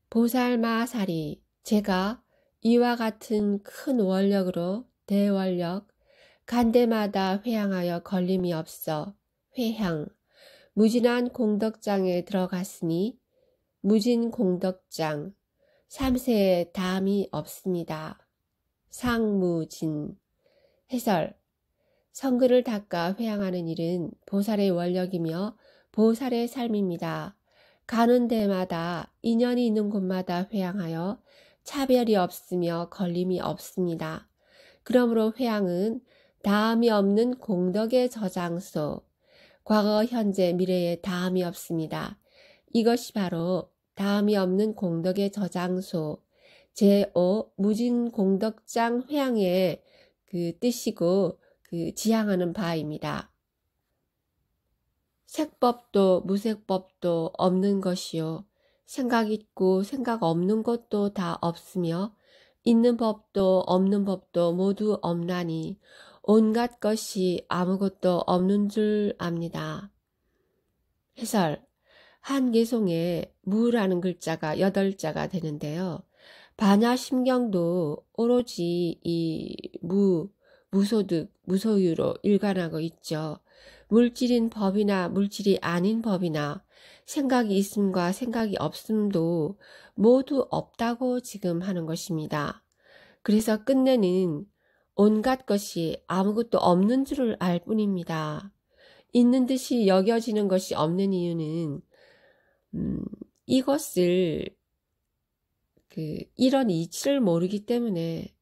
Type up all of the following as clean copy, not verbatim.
보살마사리, 제가 이와 같은 큰 원력으로 대원력, 간대마다 회향하여 걸림이 없어 회향, 무진한 공덕장에 들어갔으니 무진공덕장, 3세에 담이 없습니다. 상무진. 해설. 성근을 닦아 회향하는 일은 보살의 원력이며 보살의 삶입니다. 가는 데마다 인연이 있는 곳마다 회향하여 차별이 없으며 걸림이 없습니다. 그러므로 회향은 다함이 없는 공덕의 저장소, 과거, 현재, 미래에 다함이 없습니다. 이것이 바로 다함이 없는 공덕의 저장소, 제5 무진공덕장 회향의 그 뜻이고 지향하는 바입니다. 색법도 무색법도 없는 것이요. 생각 있고 생각 없는 것도 다 없으며 있는 법도 없는 법도 모두 없나니 온갖 것이 아무것도 없는 줄 압니다. 해설. 한개송에 무라는 글자가 8자가 되는데요. 반야심경도 오로지 이 무소득, 무소유로 일관하고 있죠. 물질인 법이나 물질이 아닌 법이나 생각이 있음과 생각이 없음도 모두 없다고 지금 하는 것입니다. 그래서 끝내는 온갖 것이 아무것도 없는 줄을 알 뿐입니다. 있는 듯이 여겨지는 것이 없는 이유는 이것을 이런 이치를 모르기 때문에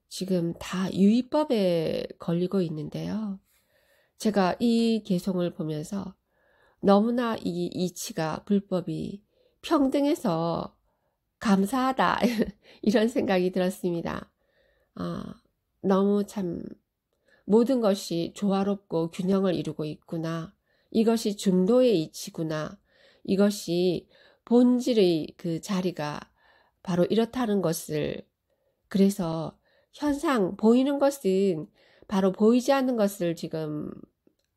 지금 다 유의법에 걸리고 있는데요. 제가 이 개송을 보면서 너무나 이 이치가 불법이 평등해서 감사하다 이런 생각이 들었습니다. 너무 참 모든 것이 조화롭고 균형을 이루고 있구나. 이것이 중도의 이치구나. 이것이 본질의 그 자리가 바로 이렇다는 것을, 그래서 현상 보이는 것은 바로 보이지 않는 것을 지금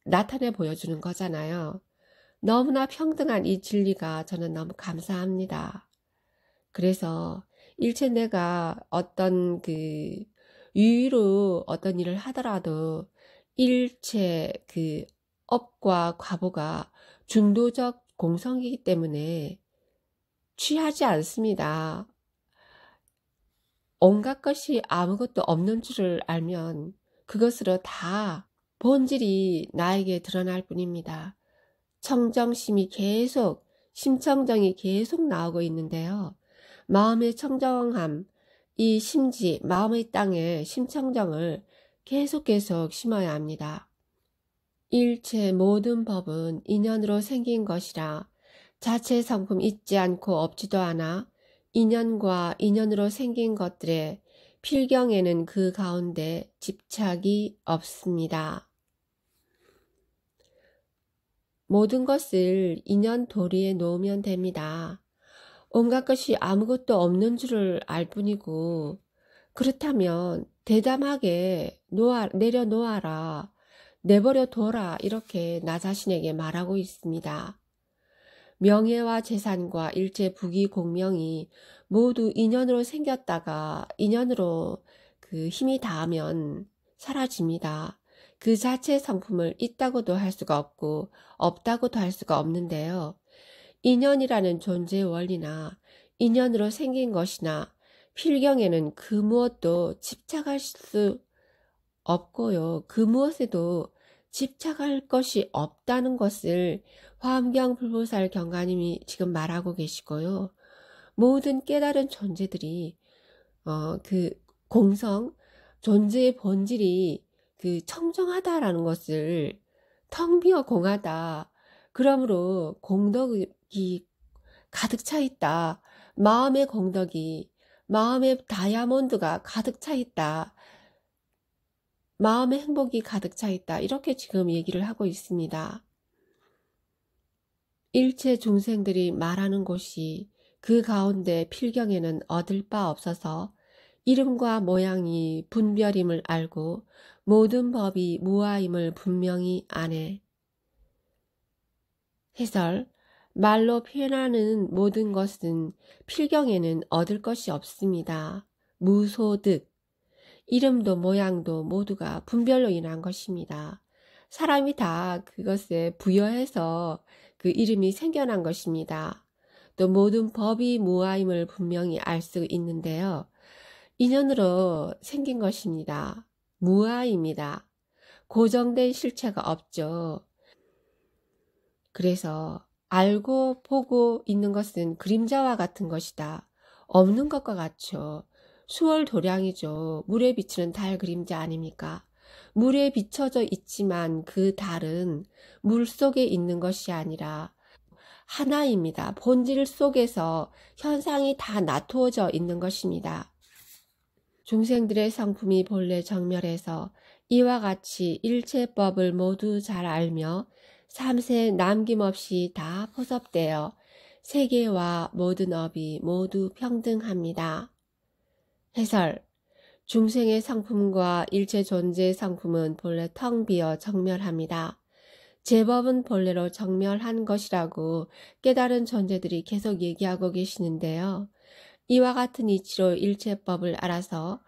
나타내 보여주는 거잖아요. 너무나 평등한 이 진리가 저는 너무 감사합니다. 그래서 일체 내가 어떤 유의로 어떤 일을 하더라도 일체 업과 과보가 중도적 공성이기 때문에 취하지 않습니다. 온갖 것이 아무것도 없는 줄을 알면 그것으로 다 본질이 나에게 드러날 뿐입니다. 청정심이 계속, 심청정이 계속 나오고 있는데요. 마음의 청정함, 이 심지, 마음의 땅에 심청정을 계속 심어야 합니다. 일체 모든 법은 인연으로 생긴 것이라 자체 성품 있지 않고 없지도 않아 인연과 인연으로 생긴 것들의 필경에는 그 가운데 집착이 없습니다. 모든 것을 인연 도리에 놓으면 됩니다. 온갖 것이 아무것도 없는 줄을 알 뿐이고, 그렇다면 대담하게 내려놓아라, 내버려 둬라, 이렇게 나 자신에게 말하고 있습니다. 명예와 재산과 일체 부귀 공명이 모두 인연으로 생겼다가 인연으로 힘이 닿으면 사라집니다. 그 자체의 성품을 있다고도 할 수가 없고 없다고도 할 수가 없는데요. 인연이라는 존재의 원리나 인연으로 생긴 것이나 필경에는 그 무엇도 집착할 수 없고요. 그 무엇에도 집착할 것이 없다는 것을 화엄경불보살 경가님이 지금 말하고 계시고요. 모든 깨달은 존재들이 공성, 존재의 본질이 청정하다라는 것을 텅 비어 공하다. 그러므로 공덕이 가득 차 있다. 마음의 공덕이, 마음의 다이아몬드가 가득 차 있다. 마음의 행복이 가득 차 있다. 이렇게 지금 얘기를 하고 있습니다. 일체 중생들이 말하는 곳이 그 가운데 필경에는 얻을 바 없어서 이름과 모양이 분별임을 알고 모든 법이 무아임을 분명히 아네. 해설. 말로 표현하는 모든 것은 필경에는 얻을 것이 없습니다. 무소득, 이름도 모양도 모두가 분별로 인한 것입니다. 사람이 다 그것에 부여해서 그 이름이 생겨난 것입니다. 또 모든 법이 무아임을 분명히 알 수 있는데요. 인연으로 생긴 것입니다. 무아입니다. 고정된 실체가 없죠. 그래서 알고 보고 있는 것은 그림자와 같은 것이다. 없는 것과 같죠. 수월도량이죠. 물에 비치는 달 그림자 아닙니까? 물에 비춰져 있지만 그 달은 물 속에 있는 것이 아니라 하나입니다. 본질 속에서 현상이 다 나누어져 있는 것입니다. 중생들의 성품이 본래 정멸해서 이와 같이 일체법을 모두 잘 알며 삼세 남김없이 다 포섭되어 세계와 모든 업이 모두 평등합니다. 해설. 중생의 성품과 일체 존재의 성품은 본래 텅 비어 정멸합니다. 제법은 본래로 정멸한 것이라고 깨달은 존재들이 계속 얘기하고 계시는데요. 이와 같은 이치로 일체법을 알아서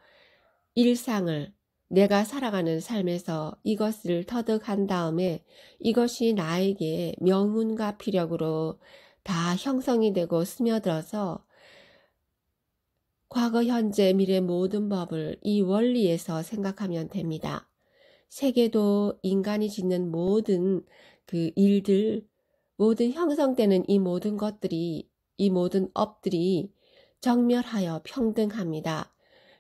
일상을 내가 살아가는 삶에서 이것을 터득한 다음에 이것이 나에게 명문과 피력으로 다 형성이 되고 스며들어서 과거, 현재, 미래 모든 법을 이 원리에서 생각하면 됩니다. 세계도 인간이 짓는 모든 그 일들, 모든 형성되는 이 모든 것들이, 이 모든 업들이 정멸하여 평등합니다.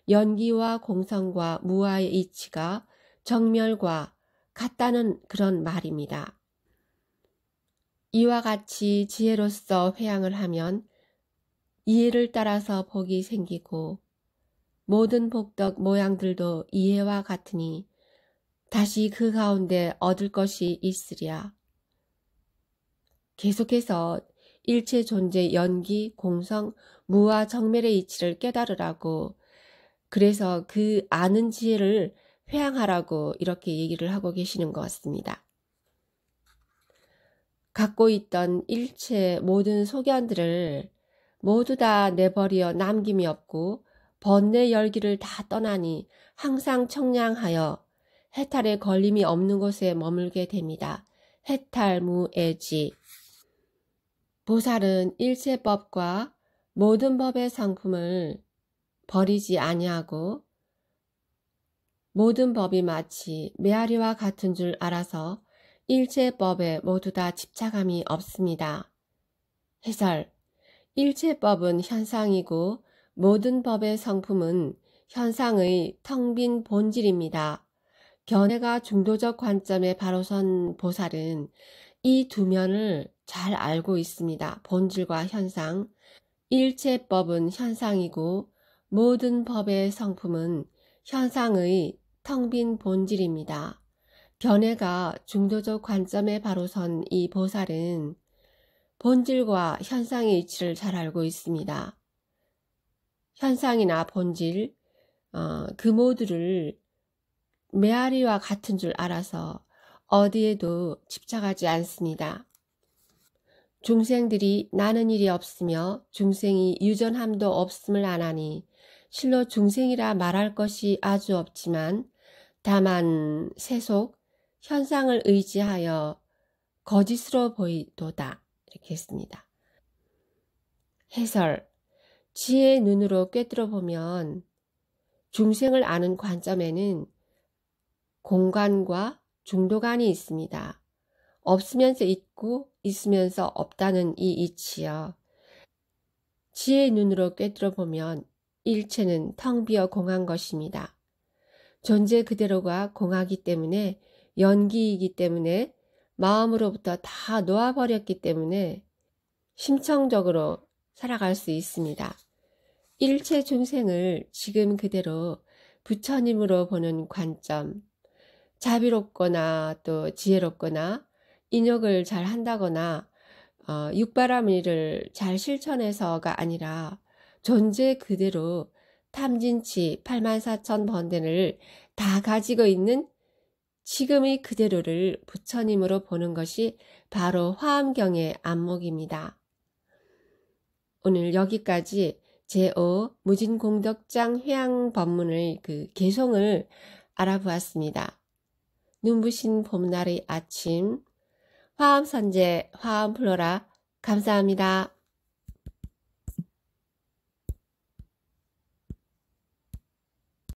연기와 공성과 무아의 이치가 정멸과 같다는 그런 말입니다. 이와 같이 지혜로서 회양을 하면 이해를 따라서 복이 생기고 모든 복덕 모양들도 이해와 같으니 다시 그 가운데 얻을 것이 있으랴. 계속해서 일체 존재 연기, 공성, 무아 정멸의 이치를 깨달으라고, 그래서 그 아는 지혜를 회양하라고 이렇게 얘기를 하고 계시는 것 같습니다. 갖고 있던 일체 모든 소견들을 모두 다 내버려 남김이 없고 번뇌 열기를 다 떠나니 항상 청량하여 해탈에 걸림이 없는 곳에 머물게 됩니다. 해탈무애지. 보살은 일체법과 모든 법의 성품을 버리지 아니하고 모든 법이 마치 메아리와 같은 줄 알아서 일체법에 모두 다 집착함이 없습니다. 해설. 일체법은 현상이고 모든 법의 성품은 현상의 텅 빈 본질입니다. 견해가 중도적 관점에 바로 선 보살은 이 두 면을 잘 알고 있습니다. 본질과 현상. 일체법은 현상이고 모든 법의 성품은 현상의 텅 빈 본질입니다. 견해가 중도적 관점에 바로 선 이 보살은 본질과 현상의 이치를 잘 알고 있습니다. 현상이나 본질, 그 모두를 메아리와 같은 줄 알아서 어디에도 집착하지 않습니다. 중생들이 나는 일이 없으며 중생이 유전함도 없음을 아나니 실로 중생이라 말할 것이 아주 없지만 다만 세속, 현상을 의지하여 거짓으로 보이도다. 이렇게 했습니다. 해설. 지혜의 눈으로 꿰뚫어 보면 중생을 아는 관점에는 공간과 중도간이 있습니다. 없으면서 있고 있으면서 없다는 이 이치요. 지혜의 눈으로 꿰뚫어 보면 일체는 텅 비어 공한 것입니다. 존재 그대로가 공하기 때문에 연기이기 때문에 마음으로부터 다 놓아버렸기 때문에 심청적으로 살아갈 수 있습니다. 일체 중생을 지금 그대로 부처님으로 보는 관점, 자비롭거나 또 지혜롭거나 인욕을 잘 한다거나 육바람 일을 잘 실천해서가 아니라 존재 그대로 탐진치 84,000번대를 다 가지고 있는 지금의 그대로를 부처님으로 보는 것이 바로 화엄경의 안목입니다. 오늘 여기까지 제5 무진공덕장 회양법문의 그 개송을 알아보았습니다. 눈부신 봄날의 아침, 화엄선제, 화엄플로라, 감사합니다.